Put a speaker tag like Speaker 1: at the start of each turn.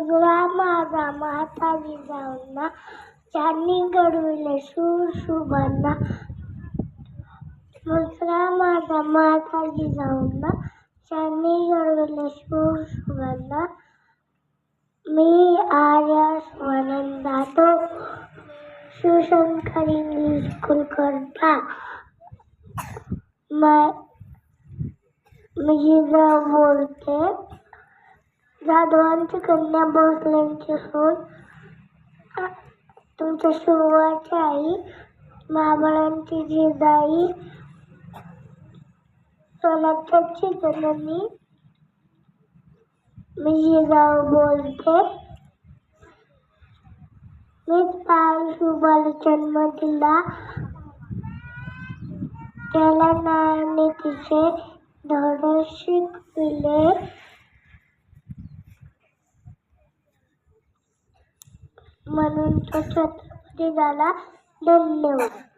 Speaker 1: मुजरा माझा म्हातारी जाऊना त्यांनी घडविले शूर सुबंधा. मुजरा माझा म्हातारी जाऊना त्यांनी घडविले शूर सुबंधा. मी आर्या स्वानंदा तो शिवशंकर इंग्लिश स्कूल करता. मी जिजा बोलते. जाधवांची कन्या भोसलेंची सून तुमच्या शिवाची आई महाबळांची जिजाई सोनाक्षाची जननी मी जिजाऊ बोलते. मीच पाय शुभाला जन्म दिला त्याला नावाने तिचे धडे शिकविले. म्हणून तो छत्रपती झाला. धन्यवाद.